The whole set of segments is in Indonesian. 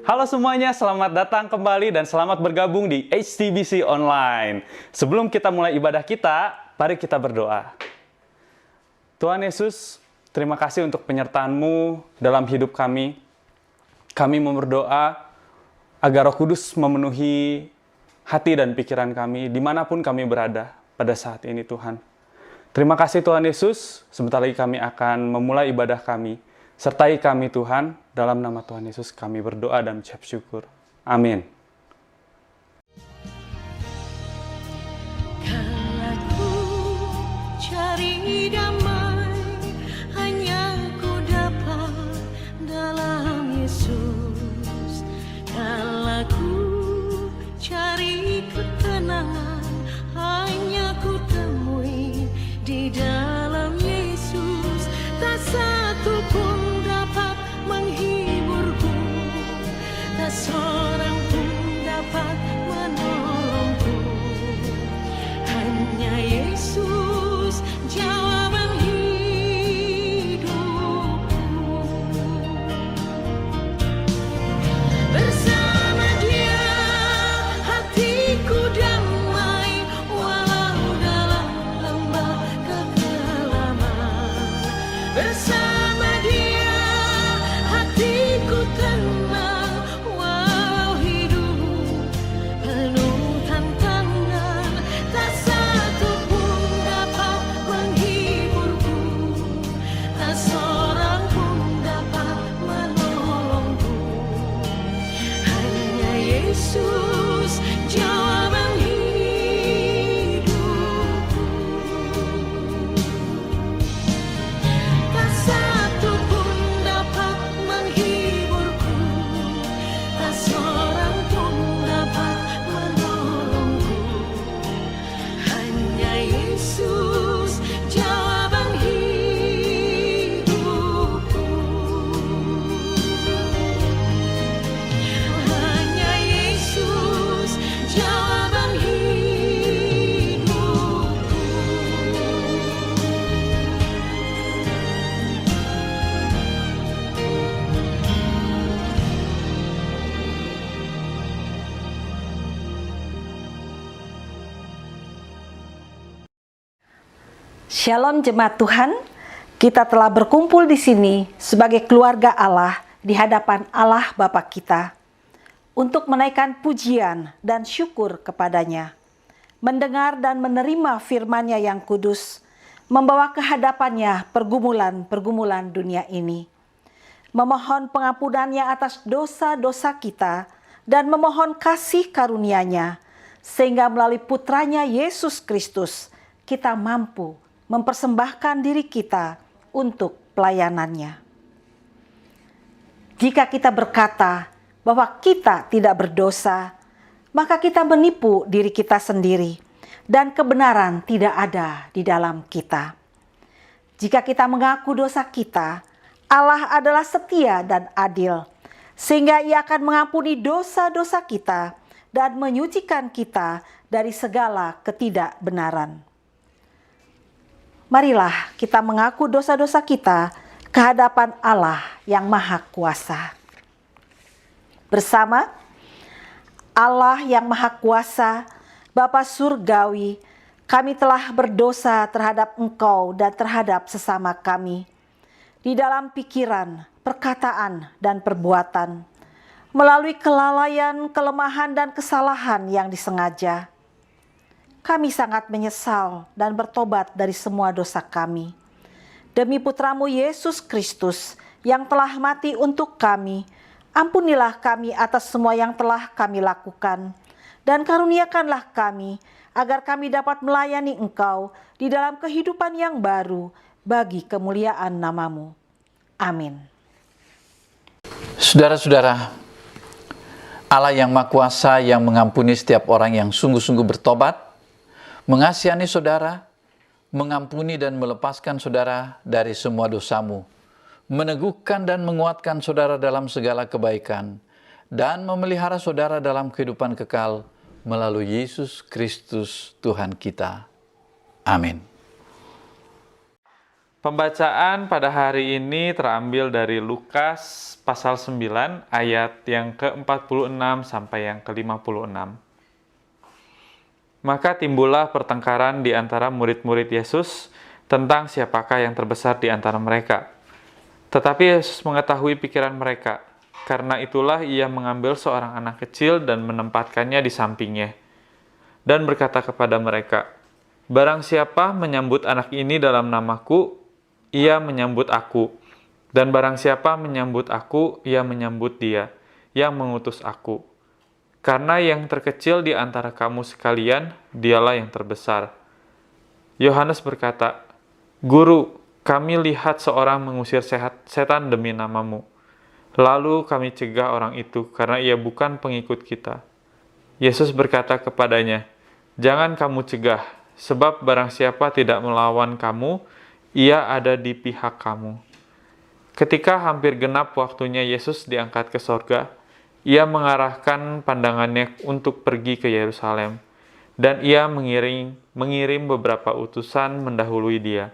Halo semuanya, selamat datang kembali dan selamat bergabung di HTBC Online. Sebelum kita mulai ibadah kita, mari kita berdoa. Tuhan Yesus, terima kasih untuk penyertaan-Mu dalam hidup kami. Kami mau berdoa agar Roh Kudus memenuhi hati dan pikiran kami dimanapun kami berada pada saat ini Tuhan. Terima kasih Tuhan Yesus, sebentar lagi kami akan memulai ibadah kami. Sertai kami Tuhan, dalam nama Tuhan Yesus kami berdoa dan ucap syukur. Amin. Kala ku cari damai, hanya ku dapat dalam Yesus. Kala ku cari ketenangan, hanya ku temui di dalam Yesus. Tak satu pun dapat menghiburku, tak seorang pun dapat menolongku. Hanya Yesus jawaban hidupku. Bersama Dia hatiku damai, walau dalam lembah kekelaman. Bersama Dia hatiku tenang, walau hidup penuh tantangan. Tak satu pun dapat menghiburku, tak seorang pun dapat menolongku. Hanya Yesus jawaban hidupku. Tak satu pun dapat menghiburku, tak seorang pun dapat menolongku. Hanya Yesus jawaban hidupku. Hanya Yesus jawaban hidupku. Shalom jemaat Tuhan, kita telah berkumpul di sini sebagai keluarga Allah di hadapan Allah Bapa kita untuk menaikkan pujian dan syukur kepadanya, mendengar dan menerima firman-Nya yang kudus, membawa ke hadapan-Nya pergumulan-pergumulan dunia ini, memohon pengampunan-Nya atas dosa-dosa kita dan memohon kasih karunia-Nya, sehingga melalui putranya Yesus Kristus kita mampu mempersembahkan diri kita untuk pelayanannya. Jika kita berkata bahwa kita tidak berdosa, maka kita menipu diri kita sendiri dan kebenaran tidak ada di dalam kita. Jika kita mengaku dosa kita, Allah adalah setia dan adil, sehingga Ia akan mengampuni dosa-dosa kita dan menyucikan kita dari segala ketidakbenaran. Marilah kita mengaku dosa-dosa kita ke hadapan Allah yang Maha Kuasa. Bersama Allah yang Maha Kuasa, Bapa Surgawi, kami telah berdosa terhadap Engkau dan terhadap sesama kami, di dalam pikiran, perkataan, dan perbuatan, melalui kelalaian, kelemahan, dan kesalahan yang disengaja. Kami sangat menyesal dan bertobat dari semua dosa kami. Demi Putramu Yesus Kristus yang telah mati untuk kami, ampunilah kami atas semua yang telah kami lakukan, dan karuniakanlah kami agar kami dapat melayani Engkau di dalam kehidupan yang baru bagi kemuliaan nama-Mu. Amin. Saudara-saudara, Allah yang Maha Kuasa yang mengampuni setiap orang yang sungguh-sungguh bertobat, mengasihani saudara, mengampuni dan melepaskan saudara dari semua dosamu, meneguhkan dan menguatkan saudara dalam segala kebaikan, dan memelihara saudara dalam kehidupan kekal melalui Yesus Kristus Tuhan kita. Amin. Pembacaan pada hari ini terambil dari Lukas pasal 9 ayat yang ke-46 sampai yang ke-56. Maka timbullah pertengkaran di antara murid-murid Yesus tentang siapakah yang terbesar di antara mereka. Tetapi Yesus mengetahui pikiran mereka. Karena itulah ia mengambil seorang anak kecil dan menempatkannya di sampingnya. Dan berkata kepada mereka, "Barang siapa menyambut anak ini dalam namaku, ia menyambut aku, dan barang siapa menyambut aku, ia menyambut dia yang mengutus aku. Karena yang terkecil di antara kamu sekalian, dialah yang terbesar." Yohanes berkata, "Guru, kami lihat seorang mengusir setan demi namamu. Lalu kami cegah orang itu karena ia bukan pengikut kita." Yesus berkata kepadanya, "Jangan kamu cegah, sebab barang siapa tidak melawan kamu, ia ada di pihak kamu." Ketika hampir genap waktunya Yesus diangkat ke sorga, ia mengarahkan pandangannya untuk pergi ke Yerusalem, dan ia mengirim beberapa utusan mendahului dia.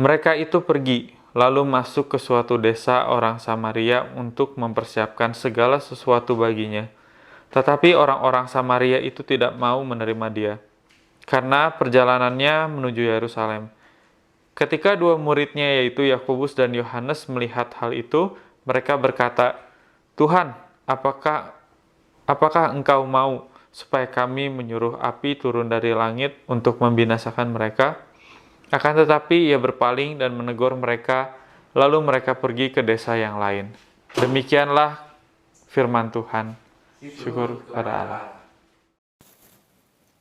Mereka itu pergi, lalu masuk ke suatu desa orang Samaria untuk mempersiapkan segala sesuatu baginya. Tetapi orang-orang Samaria itu tidak mau menerima dia, karena perjalanannya menuju Yerusalem. Ketika dua muridnya yaitu Yakobus dan Yohanes melihat hal itu, mereka berkata, "Tuhan, apakah Engkau mau supaya kami menyuruh api turun dari langit untuk membinasakan mereka?" Akan tetapi ia berpaling dan menegur mereka, lalu mereka pergi ke desa yang lain. Demikianlah firman Tuhan. Syukur kepada Allah.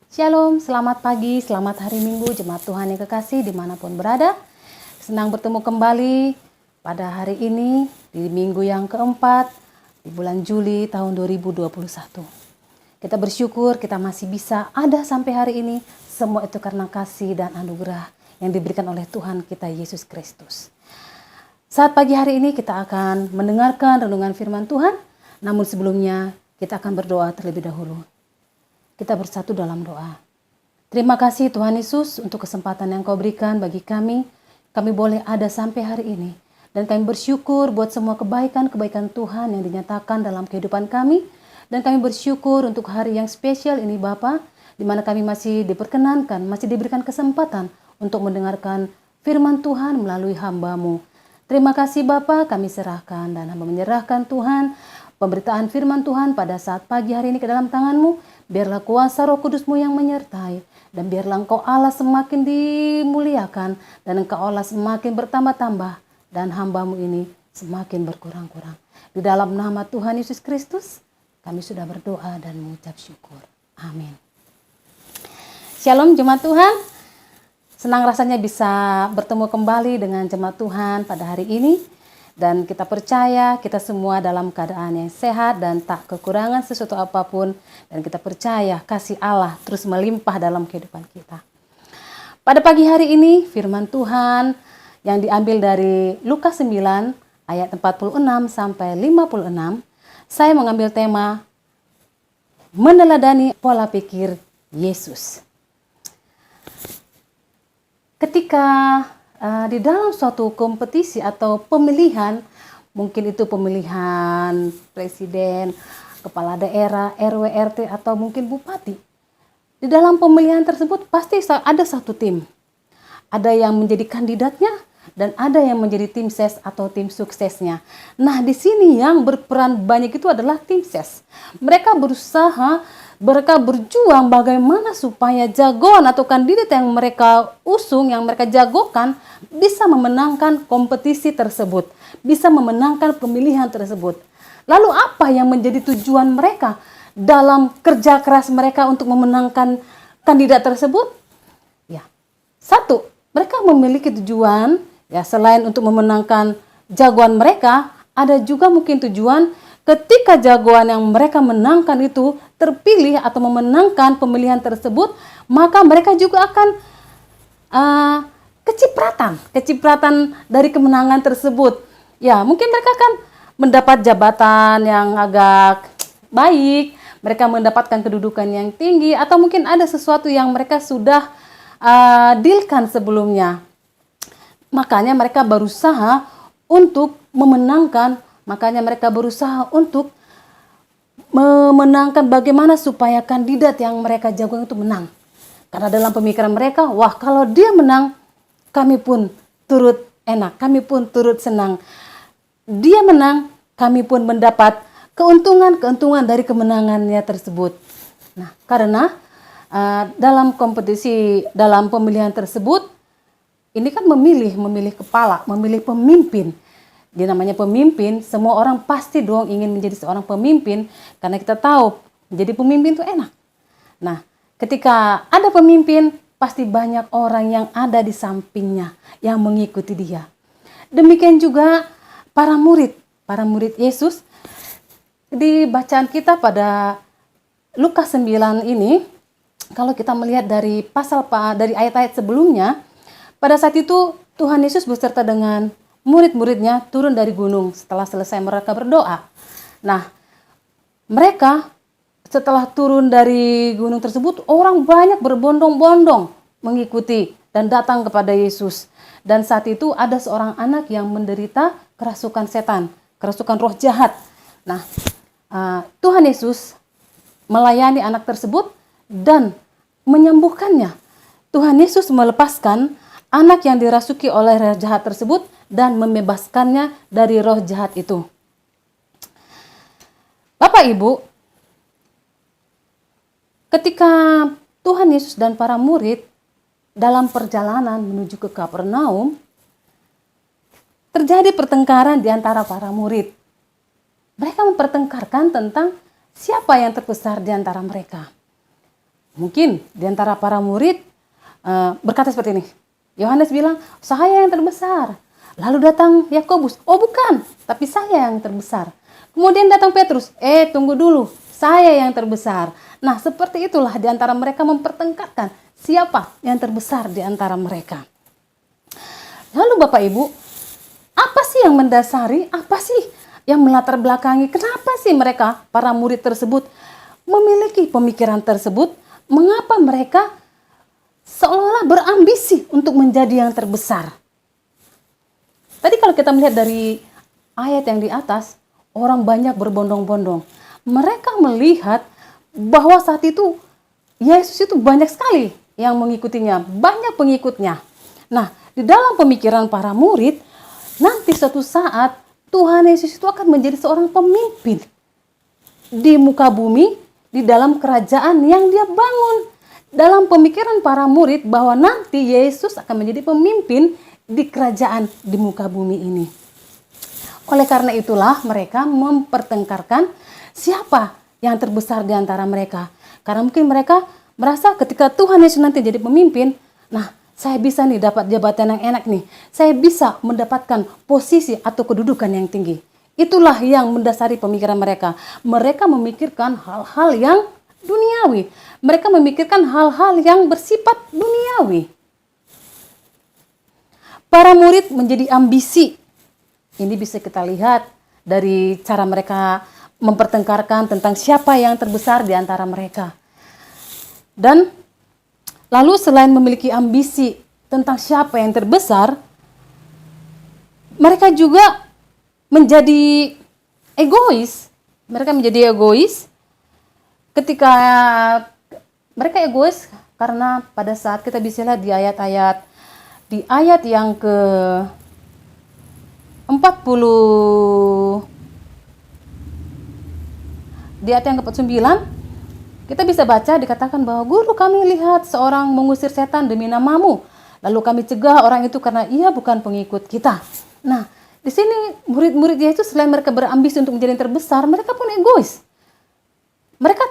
Shalom, selamat pagi, selamat hari Minggu, jemaat Tuhan yang kekasih dimanapun berada. Senang bertemu kembali pada hari ini, di minggu yang keempat, di bulan Juli tahun 2021. Kita bersyukur kita masih bisa ada sampai hari ini, semua itu karena kasih dan anugerah yang diberikan oleh Tuhan kita Yesus Kristus. Saat pagi hari ini kita akan mendengarkan renungan firman Tuhan, namun sebelumnya kita akan berdoa terlebih dahulu. Kita bersatu dalam doa. Terima kasih Tuhan Yesus untuk kesempatan yang Kau berikan bagi kami. Kami boleh ada sampai hari ini. Dan kami bersyukur buat semua kebaikan-kebaikan Tuhan yang dinyatakan dalam kehidupan kami. Dan kami bersyukur untuk hari yang spesial ini Bapa, di mana kami masih diperkenankan, masih diberikan kesempatan untuk mendengarkan firman Tuhan melalui hamba-Mu. Terima kasih Bapa, kami serahkan dan hamba menyerahkan Tuhan pemberitaan firman Tuhan pada saat pagi hari ini ke dalam tangan-Mu. Biarlah kuasa Roh Kudus-Mu yang menyertai, dan biarlah Engkau Allah semakin dimuliakan, dan Engkau Allah semakin bertambah-tambah, dan hamba-Mu ini semakin berkurang-kurang. Di dalam nama Tuhan Yesus Kristus, kami sudah berdoa dan mengucap syukur. Amin. Shalom jemaat Tuhan. Senang rasanya bisa bertemu kembali dengan jemaat Tuhan pada hari ini. Dan kita percaya kita semua dalam keadaan yang sehat dan tak kekurangan sesuatu apapun. Dan kita percaya kasih Allah terus melimpah dalam kehidupan kita. Pada pagi hari ini firman Tuhan yang diambil dari Lukas 9 ayat 46 sampai 56. Saya mengambil tema meneladani pola pikir Yesus. Ketika di dalam suatu kompetisi atau pemilihan, mungkin itu pemilihan presiden, kepala daerah, RW, RT, atau mungkin bupati. Di dalam pemilihan tersebut pasti ada satu tim. Ada yang menjadi kandidatnya dan ada yang menjadi tim ses atau tim suksesnya. Nah, di sini yang berperan banyak itu adalah tim ses. Mereka berusaha, mereka berjuang bagaimana supaya jagoan atau kandidat yang mereka usung, yang mereka jagokan bisa memenangkan kompetisi tersebut, bisa memenangkan pemilihan tersebut. Lalu apa yang menjadi tujuan mereka dalam kerja keras mereka untuk memenangkan kandidat tersebut? Ya, satu, mereka memiliki tujuan, ya selain untuk memenangkan jagoan mereka, ada juga mungkin tujuan ketika jagoan yang mereka menangkan itu terpilih atau memenangkan pemilihan tersebut, maka mereka juga akan kecipratan dari kemenangan tersebut. Ya, mungkin mereka akan mendapat jabatan yang agak baik, mereka mendapatkan kedudukan yang tinggi, atau mungkin ada sesuatu yang mereka sudah dealkan sebelumnya. Makanya mereka berusaha untuk memenangkan, makanya mereka berusaha untuk memenangkan bagaimana supaya kandidat yang mereka jagokan itu menang. Karena dalam pemikiran mereka, wah kalau dia menang, kami pun turut enak, kami pun turut senang. Dia menang, kami pun mendapat keuntungan dari kemenangannya tersebut. Nah, karena dalam kompetisi, dalam pemilihan tersebut, ini kan memilih kepala, memilih pemimpin. Dia namanya pemimpin, semua orang pasti dong ingin menjadi seorang pemimpin, karena kita tahu menjadi pemimpin itu enak. Nah, ketika ada pemimpin, pasti banyak orang yang ada di sampingnya, yang mengikuti dia. Demikian juga para murid Yesus. Di bacaan kita pada Lukas 9 ini, kalau kita melihat dari dari ayat-ayat sebelumnya, pada saat itu Tuhan Yesus beserta dengan murid-muridnya turun dari gunung setelah selesai mereka berdoa. Nah, mereka setelah turun dari gunung tersebut, orang banyak berbondong-bondong mengikuti dan datang kepada Yesus. Dan saat itu ada seorang anak yang menderita kerasukan setan, kerasukan roh jahat. Nah, Tuhan Yesus melayani anak tersebut dan menyembuhkannya. Tuhan Yesus melepaskan anak yang dirasuki oleh roh jahat tersebut dan membebaskannya dari roh jahat itu. Bapak Ibu, ketika Tuhan Yesus dan para murid dalam perjalanan menuju ke Kapernaum, terjadi pertengkaran di antara para murid. Mereka mempertengkarkan tentang siapa yang terbesar di antara mereka. Mungkin di antara para murid berkata seperti ini. Yohanes bilang, saya yang terbesar. Lalu datang Yakobus, oh bukan, tapi saya yang terbesar. Kemudian datang Petrus, tunggu dulu, saya yang terbesar. Nah, seperti itulah di antara mereka mempertengkarkan siapa yang terbesar di antara mereka. Lalu Bapak Ibu, apa sih yang mendasari, apa sih yang melatar belakangi, kenapa sih mereka, para murid tersebut memiliki pemikiran tersebut? Mengapa mereka seolah-olah berambisi untuk menjadi yang terbesar? Tadi kalau kita melihat dari ayat yang di atas, orang banyak berbondong-bondong. Mereka melihat bahwa saat itu Yesus itu banyak sekali yang mengikutinya, banyak pengikutnya. Nah, di dalam pemikiran para murid, nanti suatu saat Tuhan Yesus itu akan menjadi seorang pemimpin di muka bumi, di dalam kerajaan yang dia bangun. Dalam pemikiran para murid bahwa nanti Yesus akan menjadi pemimpin di kerajaan di muka bumi ini. Oleh karena itulah mereka mempertengkarkan siapa yang terbesar di antara mereka. Karena mungkin mereka merasa ketika Tuhan Yesus nanti jadi pemimpin, nah saya bisa nih dapat jabatan yang enak nih. Saya bisa mendapatkan posisi atau kedudukan yang tinggi. Itulah yang mendasari pemikiran mereka. Mereka memikirkan hal-hal yang duniawi. Mereka memikirkan hal-hal yang bersifat duniawi. Para murid menjadi ambisi. Ini bisa kita lihat dari cara mereka mempertengkarkan tentang siapa yang terbesar di antara mereka. Dan lalu selain memiliki ambisi tentang siapa yang terbesar, mereka juga menjadi egois. Mereka menjadi egois ketika mereka egois karena pada saat kita bisa lihat di ayat yang ke 40, di ayat yang ke-49, kita bisa baca dikatakan bahwa guru kami lihat seorang mengusir setan demi namamu. Lalu kami cegah orang itu karena ia bukan pengikut kita. Nah, di sini murid-murid Yesus selain mereka berambisi untuk menjadi yang terbesar, mereka pun egois. Mereka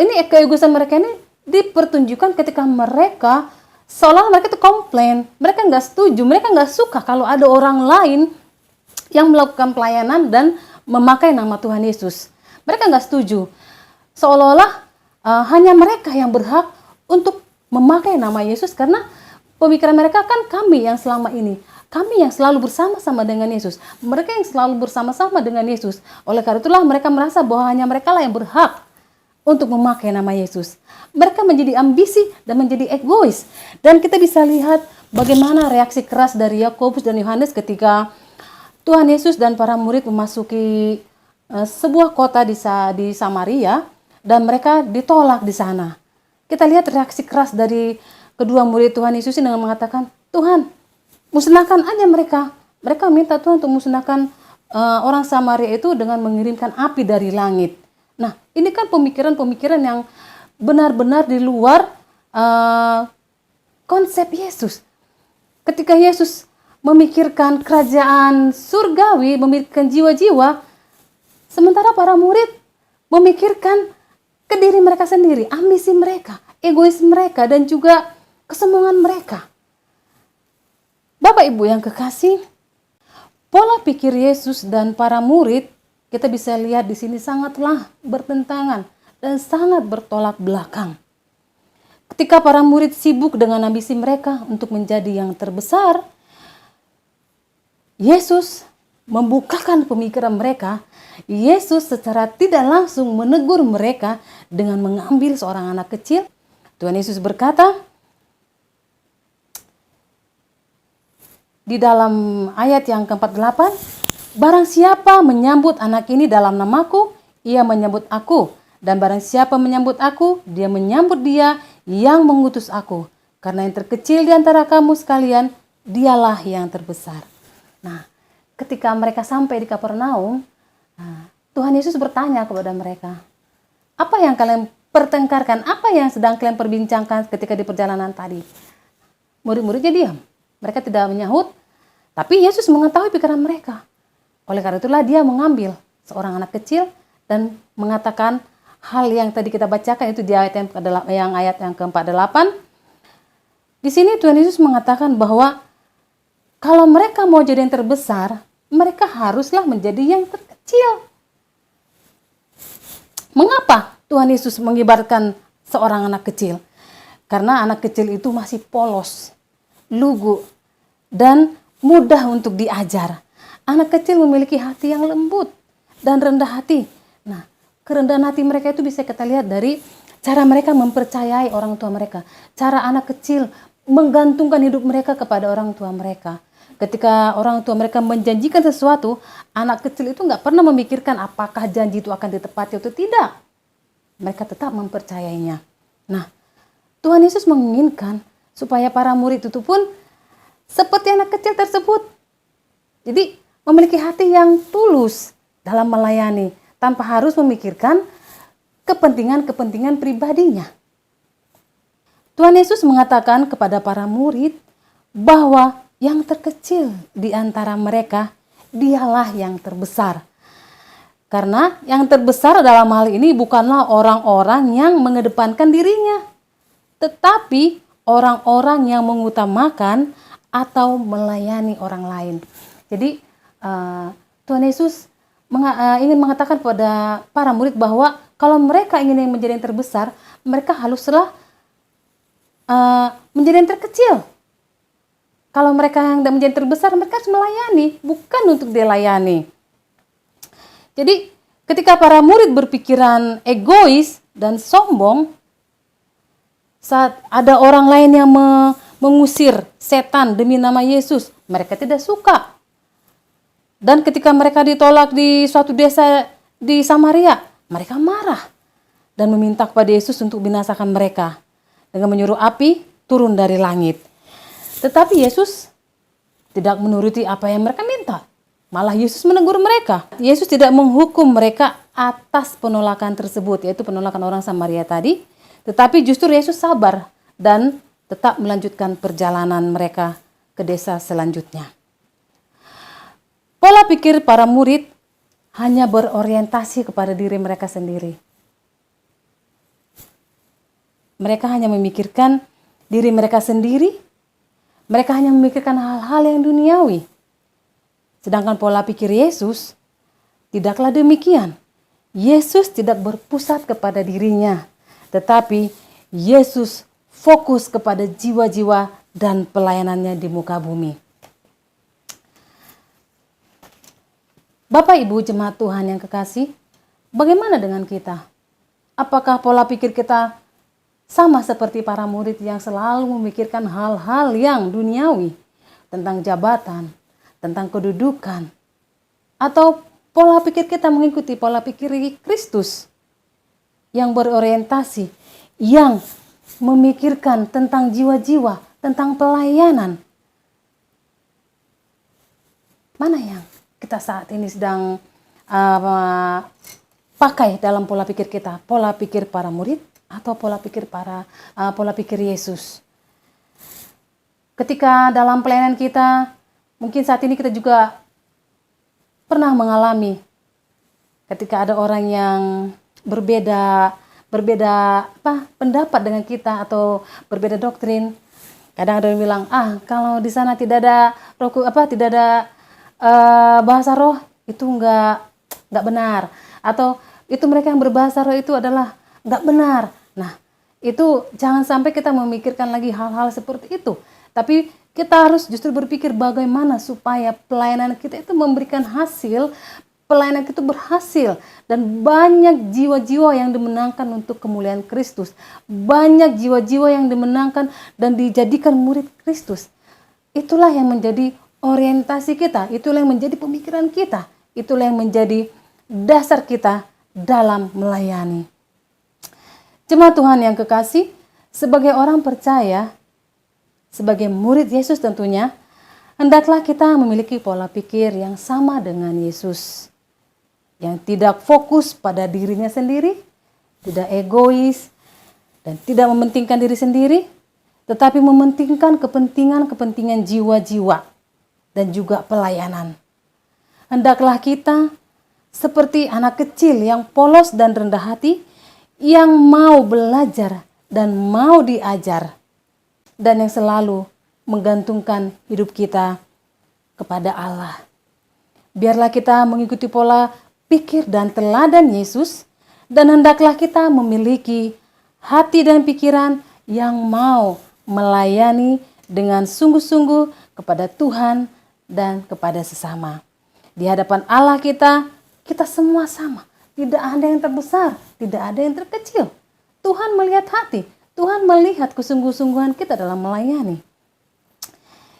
ini keegoisan mereka ini dipertunjukkan ketika mereka seolah mereka itu komplain, mereka nggak setuju, mereka nggak suka kalau ada orang lain yang melakukan pelayanan dan memakai nama Tuhan Yesus. Mereka nggak setuju. Seolah-olah hanya mereka yang berhak untuk memakai nama Yesus karena pemikiran mereka kan kami yang selama ini, kami yang selalu bersama-sama dengan Yesus, mereka yang selalu bersama-sama dengan Yesus. Oleh karena itulah mereka merasa bahwa hanya mereka lah yang berhak untuk memakai nama Yesus. Mereka menjadi ambisi dan menjadi egois. Dan kita bisa lihat bagaimana reaksi keras dari Yakobus dan Yohanes ketika Tuhan Yesus dan para murid memasuki sebuah kota di Samaria dan mereka ditolak di sana. Kita lihat reaksi keras dari kedua murid Tuhan Yesus ini dengan mengatakan, Tuhan, musnahkan aja mereka. Mereka minta Tuhan untuk musnahkan orang Samaria itu dengan mengirimkan api dari langit. Nah, ini kan pemikiran-pemikiran yang benar-benar di luar konsep Yesus. Ketika Yesus memikirkan kerajaan surgawi, memikirkan jiwa-jiwa, sementara para murid memikirkan ke diri mereka sendiri, ambisi mereka, egois mereka, dan juga kesombongan mereka. Bapak Ibu yang kekasih, pola pikir Yesus dan para murid kita bisa lihat di sini sangatlah bertentangan dan sangat bertolak belakang. Ketika para murid sibuk dengan ambisi mereka untuk menjadi yang terbesar, Yesus membukakan pemikiran mereka. Yesus secara tidak langsung menegur mereka dengan mengambil seorang anak kecil. Tuhan Yesus berkata di dalam ayat yang ke-48, barang siapa menyambut anak ini dalam namaku, ia menyambut aku. Dan barang siapa menyambut aku, dia menyambut dia yang mengutus aku. Karena yang terkecil di antara kamu sekalian, dialah yang terbesar. Nah, ketika mereka sampai di Kapernaum, Tuhan Yesus bertanya kepada mereka, apa yang kalian pertengkarkan, apa yang sedang kalian perbincangkan ketika di perjalanan tadi? Murid-muridnya diam, mereka tidak menyahut, tapi Yesus mengetahui pikiran mereka. Oleh karena itulah dia mengambil seorang anak kecil dan mengatakan hal yang tadi kita bacakan itu di ayat yang ke-48. Di sini Tuhan Yesus mengatakan bahwa kalau mereka mau jadi yang terbesar, mereka haruslah menjadi yang terkecil. Mengapa Tuhan Yesus mengibaratkan seorang anak kecil? Karena anak kecil itu masih polos, lugu, dan mudah untuk diajar. Anak kecil memiliki hati yang lembut dan rendah hati. Nah, kerendahan hati mereka itu bisa kita lihat dari cara mereka mempercayai orang tua mereka. Cara anak kecil menggantungkan hidup mereka kepada orang tua mereka. Ketika orang tua mereka menjanjikan sesuatu, anak kecil itu nggak pernah memikirkan apakah janji itu akan ditepati atau tidak. Mereka tetap mempercayainya. Nah, Tuhan Yesus menginginkan supaya para murid itu pun seperti anak kecil tersebut. Jadi memiliki hati yang tulus dalam melayani tanpa harus memikirkan kepentingan-kepentingan pribadinya. Tuhan Yesus mengatakan kepada para murid bahwa yang terkecil di antara mereka dialah yang terbesar. Karena yang terbesar dalam hal ini bukanlah orang-orang yang mengedepankan dirinya, tetapi orang-orang yang mengutamakan atau melayani orang lain. Jadi Tuhan Yesus ingin mengatakan kepada para murid bahwa kalau mereka ingin menjadi yang terbesar, mereka haruslah menjadi yang terkecil. Kalau mereka yang tidak menjadi terbesar, mereka harus melayani, bukan untuk dilayani. Jadi ketika para murid berpikiran egois dan sombong, saat ada orang lain yang mengusir setan demi nama Yesus, mereka tidak suka. Dan ketika mereka ditolak di suatu desa di Samaria, mereka marah dan meminta kepada Yesus untuk binasakan mereka dengan menyuruh api turun dari langit. Tetapi Yesus tidak menuruti apa yang mereka minta. Malah Yesus menegur mereka. Yesus tidak menghukum mereka atas penolakan tersebut, yaitu penolakan orang Samaria tadi. Tetapi justru Yesus sabar dan tetap melanjutkan perjalanan mereka ke desa selanjutnya. Pola pikir para murid hanya berorientasi kepada diri mereka sendiri. Mereka hanya memikirkan diri mereka sendiri. Mereka hanya memikirkan hal-hal yang duniawi. Sedangkan pola pikir Yesus tidaklah demikian. Yesus tidak berpusat kepada dirinya, tetapi Yesus fokus kepada jiwa-jiwa dan pelayanannya di muka bumi. Bapak Ibu jemaat Tuhan yang kekasih, bagaimana dengan kita? Apakah pola pikir kita sama seperti para murid yang selalu memikirkan hal-hal yang duniawi, tentang jabatan, tentang kedudukan, atau pola pikir kita mengikuti pola pikir Kristus yang berorientasi, yang memikirkan tentang jiwa-jiwa, tentang pelayanan. Mana yang kita saat ini sedang pakai dalam pola pikir kita? Pola pikir para murid atau pola pikir Yesus? Ketika dalam pelayanan kita, mungkin saat ini kita juga pernah mengalami ketika ada orang yang berbeda pendapat dengan kita atau berbeda doktrin. Kadang ada yang bilang, kalau di sana tidak ada bahasa roh, itu enggak benar, atau itu mereka yang berbahasa roh itu adalah enggak benar. Nah, itu jangan sampai kita memikirkan lagi hal-hal seperti itu. Tapi kita harus justru berpikir bagaimana supaya pelayanan kita itu memberikan hasil, pelayanan itu berhasil, dan banyak jiwa-jiwa yang dimenangkan untuk kemuliaan Kristus. Banyak jiwa-jiwa yang dimenangkan dan dijadikan murid Kristus. Itulah yang menjadi orientasi kita, itulah yang menjadi pemikiran kita, itulah yang menjadi dasar kita dalam melayani. Jemaat Tuhan yang kekasih, sebagai orang percaya, sebagai murid Yesus tentunya, hendaklah kita memiliki pola pikir yang sama dengan Yesus. Yang tidak fokus pada dirinya sendiri, tidak egois, dan tidak mementingkan diri sendiri, tetapi mementingkan kepentingan jiwa-jiwa dan juga pelayanan. Hendaklah kita seperti anak kecil yang polos dan rendah hati, yang mau belajar dan mau diajar, dan yang selalu menggantungkan hidup kita kepada Allah. Biarlah kita mengikuti pola pikir dan teladan Yesus, dan hendaklah kita memiliki hati dan pikiran yang mau melayani dengan sungguh-sungguh kepada Tuhan dan kepada sesama. Di hadapan Allah kita semua sama. Tidak ada yang terbesar, tidak ada yang terkecil. Tuhan melihat hati, Tuhan melihat kesungguh-sungguhan kita dalam melayani.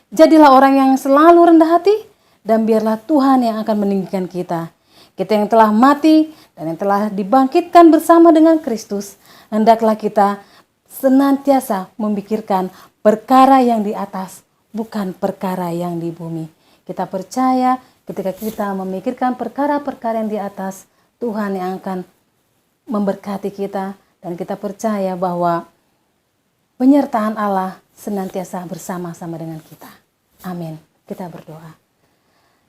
Jadilah orang yang selalu rendah hati, dan biarlah Tuhan yang akan meninggikan kita. Kita yang telah mati dan yang telah dibangkitkan bersama dengan Kristus, hendaklah kita senantiasa memikirkan perkara yang di atas, bukan perkara yang di bumi. Kita percaya ketika kita memikirkan perkara-perkara yang di atas, Tuhan yang akan memberkati kita, dan kita percaya bahwa penyertaan Allah senantiasa bersama-sama dengan kita. Amin. Kita berdoa.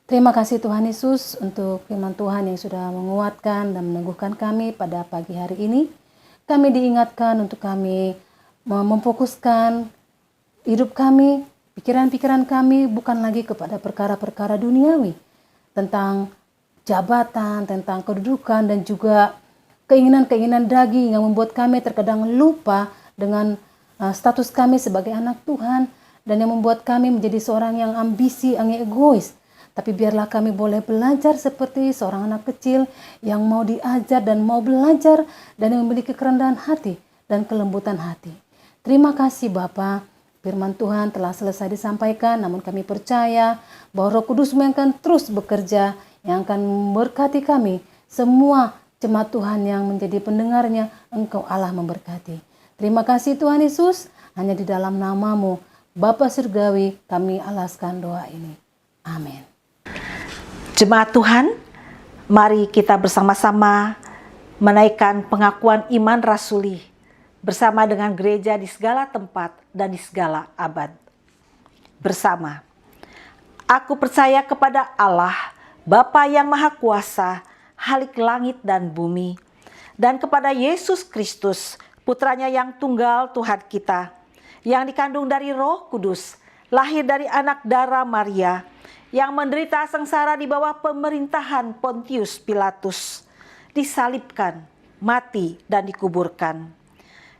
Terima kasih Tuhan Yesus untuk firman Tuhan yang sudah menguatkan dan meneguhkan kami pada pagi hari ini. Kami diingatkan untuk kami memfokuskan hidup kami, pikiran-pikiran kami bukan lagi kepada perkara-perkara duniawi, tentang jabatan, tentang kedudukan, dan juga keinginan-keinginan daging yang membuat kami terkadang lupa dengan status kami sebagai anak Tuhan, dan yang membuat kami menjadi seorang yang ambisi, yang egois. Tapi biarlah kami boleh belajar seperti seorang anak kecil yang mau diajar dan mau belajar, dan yang memiliki kerendahan hati dan kelembutan hati. Terima kasih Bapa. Firman Tuhan telah selesai disampaikan, namun kami percaya bahwa Roh Kudus yang akan terus bekerja, yang akan memberkati kami, semua jemaat Tuhan yang menjadi pendengarnya. Engkau Allah memberkati. Terima kasih Tuhan Yesus, hanya di dalam nama-Mu, Bapa Surgawi, kami alaskan doa ini. Amin. Jemaat Tuhan, mari kita bersama-sama menaikkan pengakuan iman rasuli bersama dengan gereja di segala tempat dan di segala abad. Bersama, aku percaya kepada Allah, Bapa yang Maha Kuasa, Halik langit dan bumi, dan kepada Yesus Kristus, Putranya yang tunggal Tuhan kita, yang dikandung dari Roh Kudus, lahir dari anak darah Maria, yang menderita sengsara di bawah pemerintahan Pontius Pilatus, disalibkan, mati, dan dikuburkan.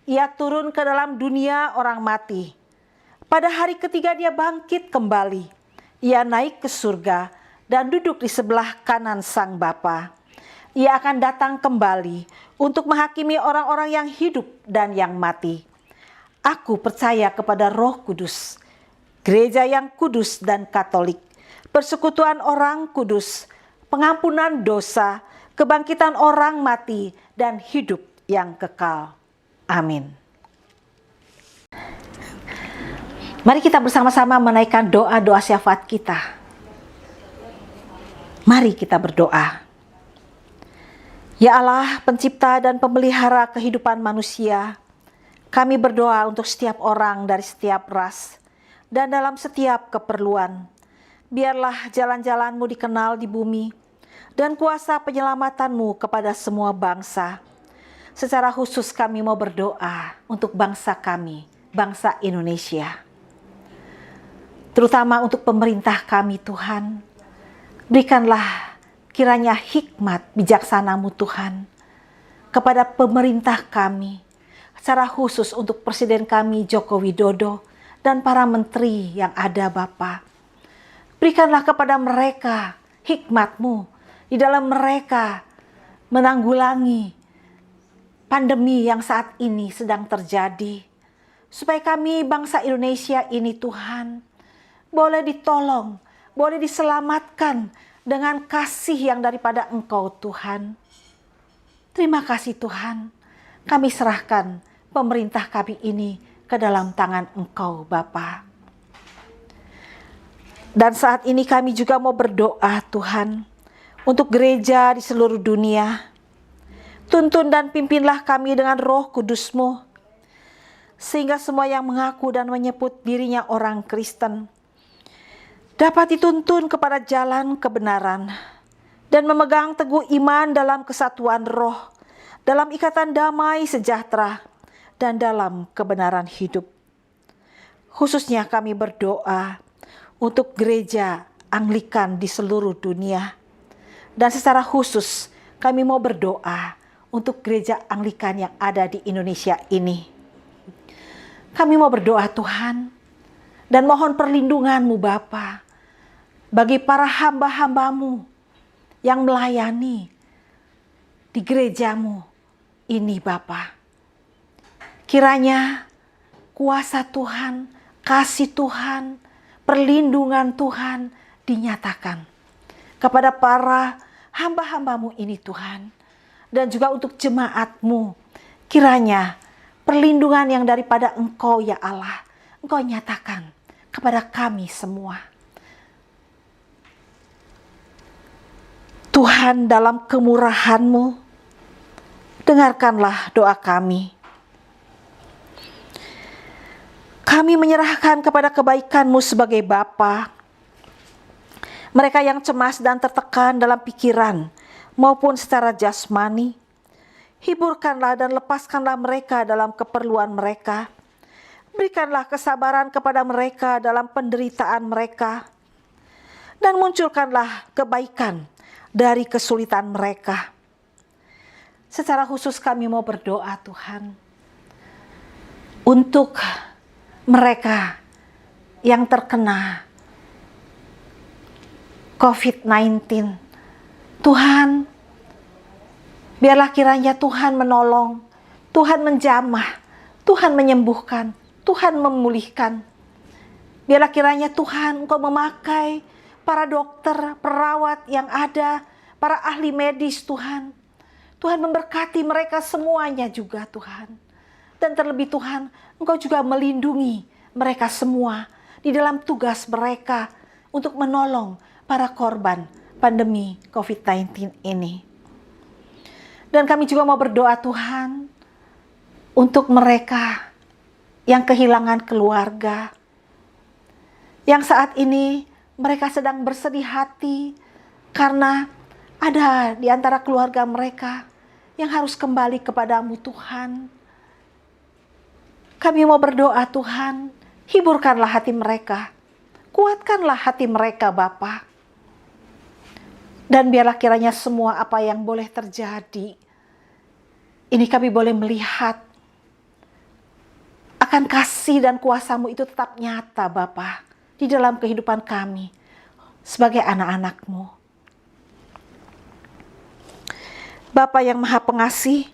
Ia turun ke dalam dunia orang mati. Pada hari ketiga dia bangkit kembali. Ia naik ke surga dan duduk di sebelah kanan Sang Bapa. Ia akan datang kembali untuk menghakimi orang-orang yang hidup dan yang mati. Aku percaya kepada Roh Kudus, gereja yang kudus dan katolik, persekutuan orang kudus, pengampunan dosa, kebangkitan orang mati, dan hidup yang kekal. Amin. Mari kita bersama-sama menaikkan doa-doa syafaat kita. Mari kita berdoa. Ya Allah, pencipta dan pemelihara kehidupan manusia, kami berdoa untuk setiap orang dari setiap ras dan dalam setiap keperluan. Biarlah jalan-jalan-Mu dikenal di bumi dan kuasa penyelamatan-Mu kepada semua bangsa. Secara khusus kami mau berdoa untuk bangsa kami, bangsa Indonesia. Terutama untuk pemerintah kami Tuhan. Berikanlah kiranya hikmat bijaksana-Mu Tuhan kepada pemerintah kami. Secara khusus untuk Presiden kami Joko Widodo dan para menteri yang ada Bapa. Berikanlah kepada mereka hikmat-Mu di dalam mereka menanggulangi pandemi yang saat ini sedang terjadi. Supaya kami bangsa Indonesia ini Tuhan boleh ditolong, boleh diselamatkan dengan kasih yang daripada Engkau Tuhan. Terima kasih Tuhan, kami serahkan pemerintah kami ini ke dalam tangan Engkau Bapa. Dan saat ini kami juga mau berdoa Tuhan, untuk gereja di seluruh dunia. Tuntun dan pimpinlah kami dengan Roh Kudus-Mu, sehingga semua yang mengaku dan menyebut dirinya orang Kristen dapat dituntun kepada jalan kebenaran dan memegang teguh iman dalam kesatuan roh, dalam ikatan damai sejahtera, dan dalam kebenaran hidup. Khususnya kami berdoa untuk gereja Anglikan di seluruh dunia. Dan secara khusus kami mau berdoa untuk gereja Anglikan yang ada di Indonesia ini. Kami mau berdoa Tuhan dan mohon perlindungan-Mu Bapa bagi para hamba-hamba-Mu yang melayani di gereja-Mu ini Bapa. Kiranya kuasa Tuhan, kasih Tuhan, perlindungan Tuhan dinyatakan kepada para hamba-hamba-Mu ini Tuhan. Dan juga untuk jemaat-Mu, kiranya perlindungan yang daripada Engkau ya Allah, Engkau nyatakan kepada kami semua. Tuhan dalam kemurahan-Mu, dengarkanlah doa kami. Kami menyerahkan kepada kebaikan-Mu sebagai Bapa, mereka yang cemas dan tertekan dalam pikiran maupun secara jasmani. Hiburkanlah dan lepaskanlah mereka dalam keperluan mereka. Berikanlah kesabaran kepada mereka dalam penderitaan mereka. Dan munculkanlah kebaikan dari kesulitan mereka. Secara khusus kami mau berdoa Tuhan untuk mereka yang terkena COVID-19. Tuhan, biarlah kiranya Tuhan menolong, Tuhan menjamah, Tuhan menyembuhkan, Tuhan memulihkan. Biarlah kiranya Tuhan Engkau memakai para dokter, perawat yang ada, para ahli medis Tuhan. Tuhan memberkati mereka semuanya juga Tuhan. Dan terlebih Tuhan, Engkau juga melindungi mereka semua di dalam tugas mereka untuk menolong para korban pandemi COVID-19 ini. Dan kami juga mau berdoa Tuhan untuk mereka yang kehilangan keluarga, yang saat ini mereka sedang bersedih hati karena ada di antara keluarga mereka yang harus kembali kepadamu Tuhan. Kami mau berdoa Tuhan, hiburkanlah hati mereka, kuatkanlah hati mereka Bapa. Dan biarlah kiranya semua apa yang boleh terjadi, ini kami boleh melihat akan kasih dan kuasa-Mu itu tetap nyata Bapa di dalam kehidupan kami sebagai anak-anak-Mu. Bapa yang Maha Pengasih,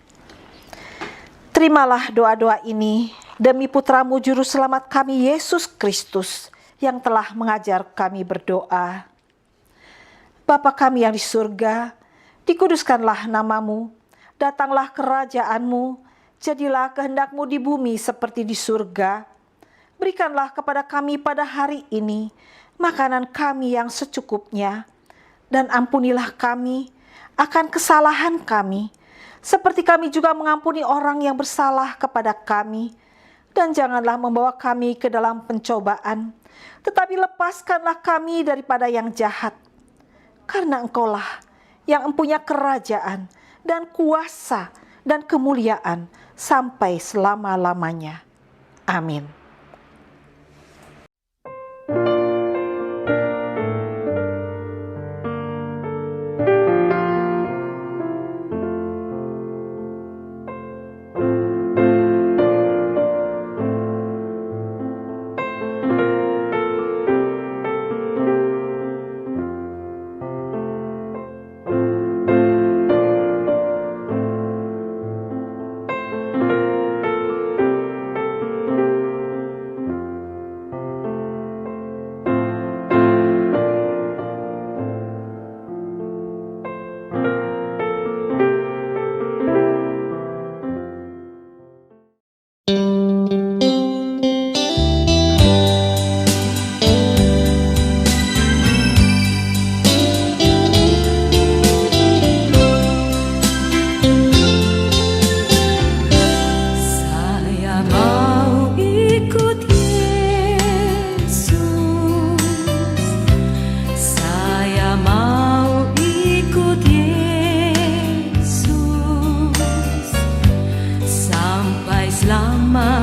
terimalah doa-doa ini Demi putramu juru selamat kami Yesus Kristus yang telah mengajar kami berdoa. Bapa kami yang di surga, dikuduskanlah namamu, datanglah kerajaanmu, jadilah kehendakmu di bumi seperti di surga. Berikanlah kepada kami pada hari ini makanan kami yang secukupnya, dan ampunilah kami akan kesalahan kami, seperti kami juga mengampuni orang yang bersalah kepada kami. Dan janganlah membawa kami ke dalam pencobaan, tetapi lepaskanlah kami daripada yang jahat. Karena Engkaulah yang mempunyai kerajaan dan kuasa dan kemuliaan sampai selama-lamanya. Amin. Saya mau ikut Yesus. Saya mau ikut Yesus sampai selama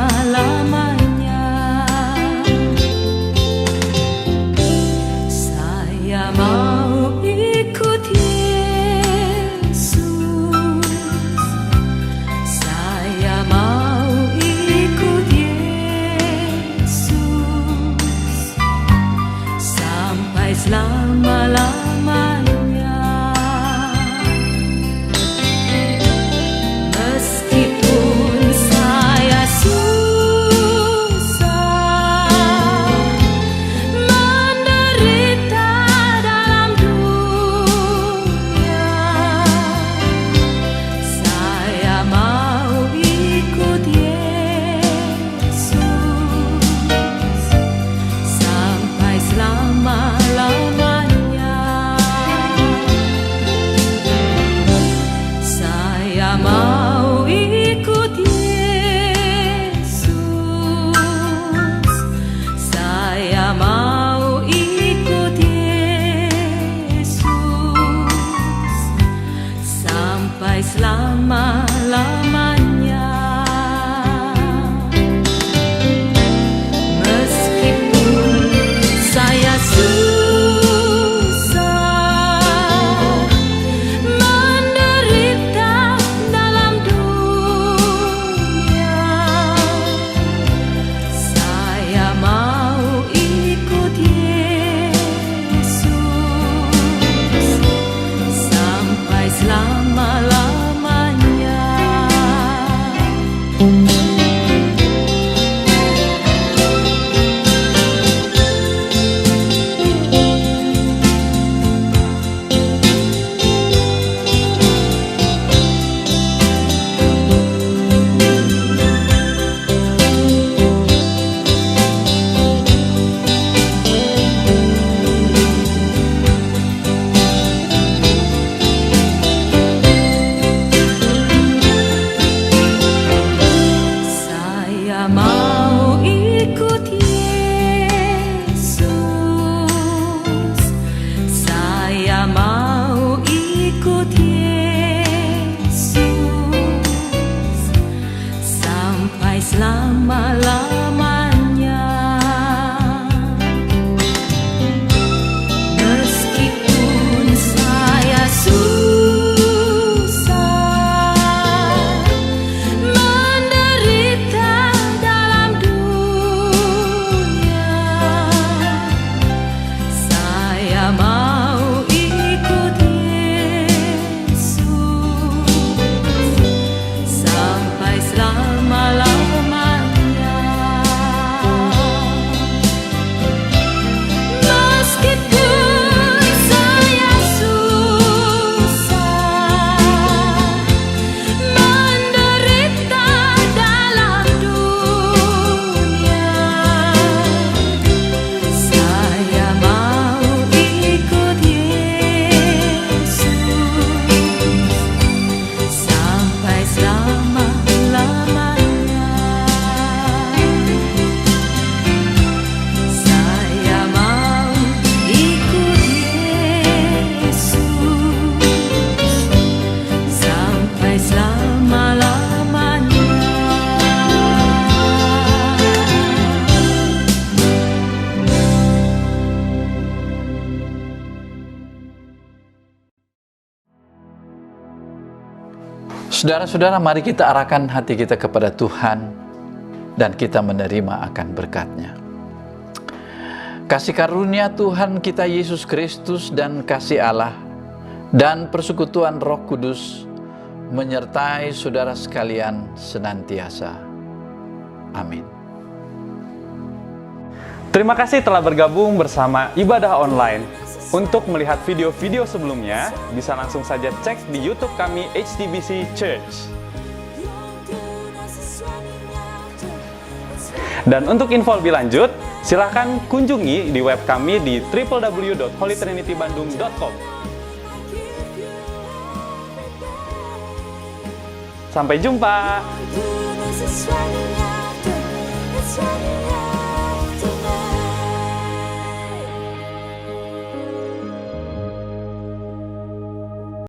Saudara-saudara, mari kita arahkan hati kita kepada Tuhan dan kita menerima akan berkat-Nya. Kasih karunia Tuhan kita Yesus Kristus dan kasih Allah dan persekutuan Roh Kudus menyertai saudara sekalian senantiasa. Amin. Terima kasih telah bergabung bersama Ibadah Online. Untuk melihat video-video sebelumnya, bisa langsung saja cek di YouTube kami HTBC Church. Dan untuk info lebih lanjut, silahkan kunjungi di web kami di www.holytrinitybandung.com. Sampai jumpa! Sesuatu yang